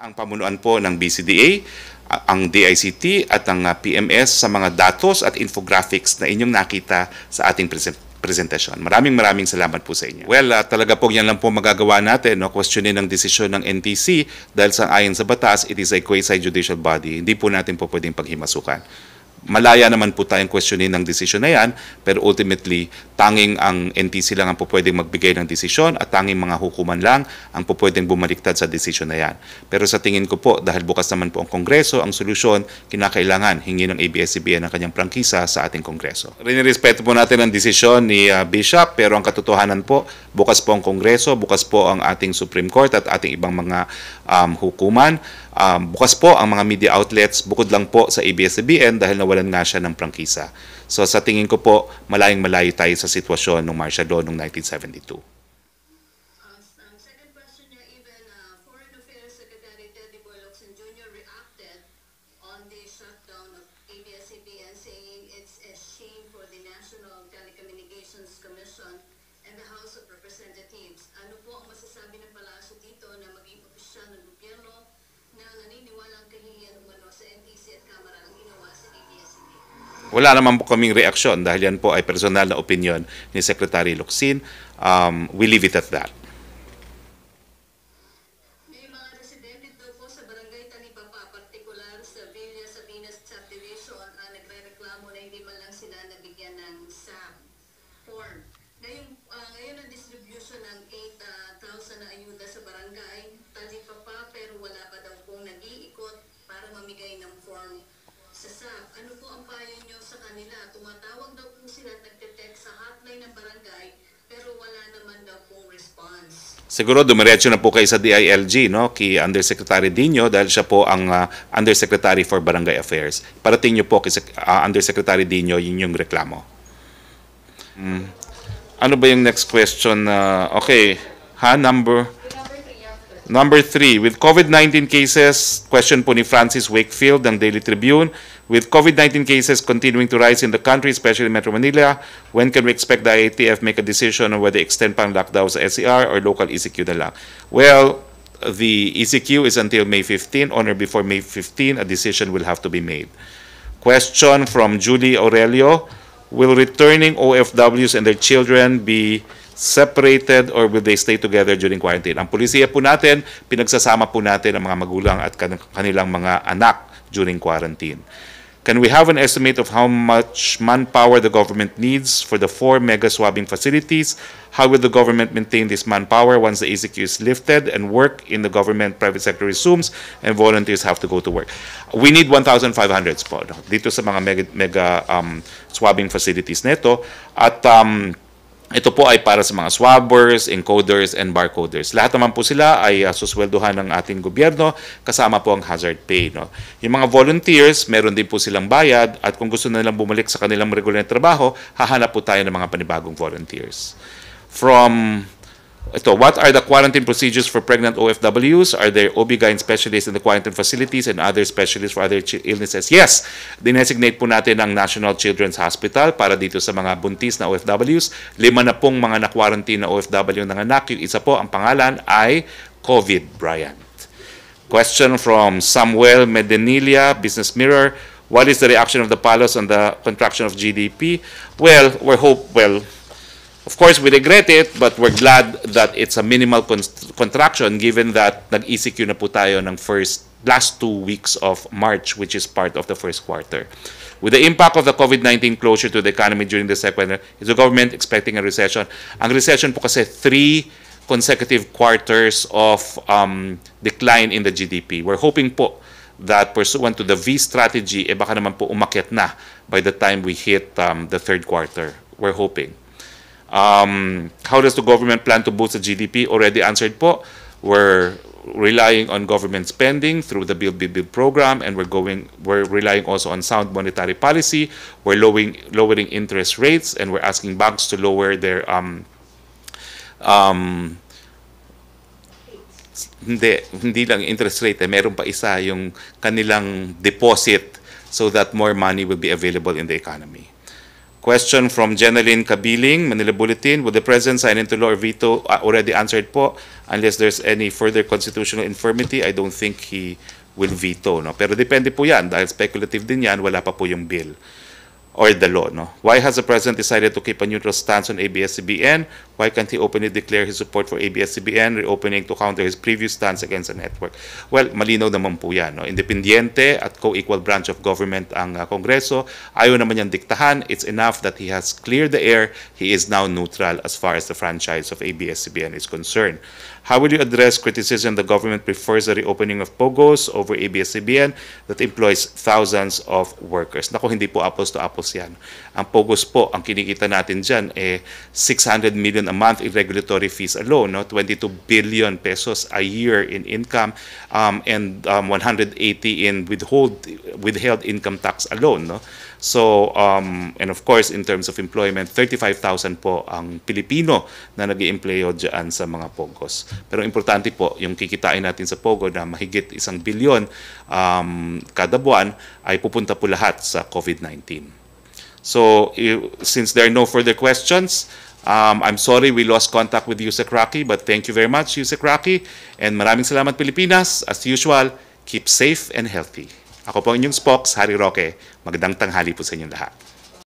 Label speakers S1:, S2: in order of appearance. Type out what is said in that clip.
S1: Ang pamunuan po ng BCDA, ang DICT at ang PMS sa mga datos at infographics na inyong nakita sa ating presentasyon. Maraming salamat po sa inyo. Well, talaga po yan lang po magagawa natin, no? Questionin ang desisyon ng NTC dahil sa ayon sa batas, it is a quasi-judicial body. Hindi po natin po pwedeng paghimasukan. Malaya naman po tayong questionin ng desisyon na yan, pero ultimately, tanging ang NTC lang ang po pwedeng magbigay ng desisyon at tanging mga hukuman lang ang po pwedeng bumaliktad sa desisyon na yan. Pero sa tingin ko po, dahil bukas naman po ang Kongreso, ang solusyon, kinakailangan hingi ng ABS-CBN ang kanyang prangkisa sa ating Kongreso. Rinirespeto po natin ang desisyon ni Bishop, pero ang katotohanan po, bukas po ang Kongreso, bukas po ang ating Supreme Court at ating ibang mga hukuman. Bukas po ang mga media outlets, bukod lang po sa ABS-CBN dahil nawalan nga siya ng prangkisa. So sa tingin ko po, malayong-malayo tayo sa sitwasyon ng martial law noong 1972.
S2: Second question niya, even Foreign Affairs Secretary Teddy Boylocson Jr. reacted on the shutdown of ABS-CBN, saying it's a shame for the National Telecommunications Commission and the House of Representatives. Ano po ang masasabi ng palasyo dito na maging opisyal ng gobyerno na naniniwalang kahihiyan umano sa NTC at Kamara ang ginawa sa ABS-CBN?
S1: Wala naman po kaming reaksyon dahil yan po ay personal na opinion ni Secretary Locsin. We leave it at that.
S2: May mga residente daw po sa barangay Tanipapa, partikular sa Villa Sabinas Subdivision, nagre-reklamo na hindi man lang sila nabigyan ng SAM form. Ngayon ang distribution ng 8,000 na ayuda sa barangay Tanipapa, pero wala pa daw pong nag-iikot para mamigay ng form sa SAP. Ano po ang payo nyo sa kanila? Tumatawag daw po sila at nagte-text sa hotline ng barangay, pero wala naman daw pong response.
S1: Siguro dumiretso na po kayo sa DILG, no? Kay Undersecretary Dino dahil siya po ang Undersecretary for Barangay Affairs. Parating nyo po kay Undersecretary Dino yun yung reklamo. Ano ba yung next question? Okay, Number 3, with COVID-19 cases, question po ni Francis Wakefield ng Daily Tribune, with COVID-19 cases continuing to rise in the country, especially in Metro Manila, when can we expect the IATF make a decision on whether extend pang lockdown sa SCR or local ECQ na lang? Well, the ECQ is until May 15, on or before May 15, a decision will have to be made. Question from Julie Aurelio, will returning OFWs and their children be separated or will they stay together during quarantine? Ang pulisiya po natin, pinagsasama po natin ang mga magulang at kanilang mga anak during quarantine. Can we have an estimate of how much manpower the government needs for the 4 mega swabbing facilities? How will the government maintain this manpower once the ECQ is lifted and work in the government-private sector resumes and volunteers have to go to work? We need 1,500 po dito sa mga mega swabbing facilities nito. At ito po ay para sa mga swabbers, encoders, and barcoders. Lahat naman po sila ay susweldohan ng ating gobyerno, kasama po ang hazard pay. No? Yung mga volunteers, meron din po silang bayad, at kung gusto nilang bumalik sa kanilang regular na trabaho, hahanap po tayo ng mga panibagong volunteers. What are the quarantine procedures for pregnant OFWs? Are there OB-GYN specialists in the quarantine facilities and other specialists for other illnesses? Yes, dinesignate po natin ang National Children's Hospital para dito sa mga buntis na OFWs. 5 na pong mga na-quarantine na OFW ng anak. Yung isa po, ang pangalan ay COVID Bryant. Question from Samuel Medenilia, Business Mirror. What is the reaction of the PALOS on the contraction of GDP? Well, of course, we regret it, but we're glad that it's a minimal contraction given that nag-ECQ na po tayo ng last 2 weeks of March, which is part of the first quarter. With the impact of the COVID-19 closure to the economy during the second quarter, is the government expecting a recession? Ang recession po kasi 3 consecutive quarters of decline in the GDP. We're hoping po that pursuant to the V strategy, baka naman po umakyat na by the time we hit the third quarter. We're hoping. How does the government plan to boost the GDP? Already answered po. We're relying on government spending through the Build program, and we're relying also on sound monetary policy. We're lowering interest rates, and we're asking banks to lower their hindi lang interest rate, meron pa isa, yung kanilang deposit, so that more money will be available in the economy. Question from Jeneline Kabiling, Manila Bulletin. Will the President sign into law or veto? Already answered po. Unless there's any further constitutional infirmity, I don't think he will veto. No? Pero depende po yan. Dahil speculative din yan, wala pa po yung bill or the law. No? Why has the President decided to keep a neutral stance on ABS-CBN? Why can't he openly declare his support for ABS-CBN, reopening to counter his previous stance against the network? Well, malinaw naman po yan. No? Independiente at co-equal branch of government ang Kongreso. Ayaw naman niyang diktahan. It's enough that he has cleared the air. He is now neutral as far as the franchise of ABS-CBN is concerned. How will you address criticism the government prefers the reopening of POGOs over ABS-CBN that employs thousands of workers? Naku, hindi po apples to apples yan. Ang POGOs po, ang kinikita natin dyan, 600 million a month in regulatory fees alone, no? 22 billion pesos a year in income, and 180 in withheld income tax alone. No? So, and of course, in terms of employment, 35,000 po ang Pilipino na nag-i-employo dyan sa mga POGOs. Pero importante po, yung kikitain natin sa POGO na mahigit 1 bilyon kada buwan ay pupunta po lahat sa COVID-19. So, since there are no further questions, I'm sorry we lost contact with Yusek Rocky, but thank you very much, Yusek Rocky. And maraming salamat, Pilipinas. As usual, keep safe and healthy. Ako po ang inyong sPoX, HaRrY RoQuE. Magandang tanghali po sa inyong lahat.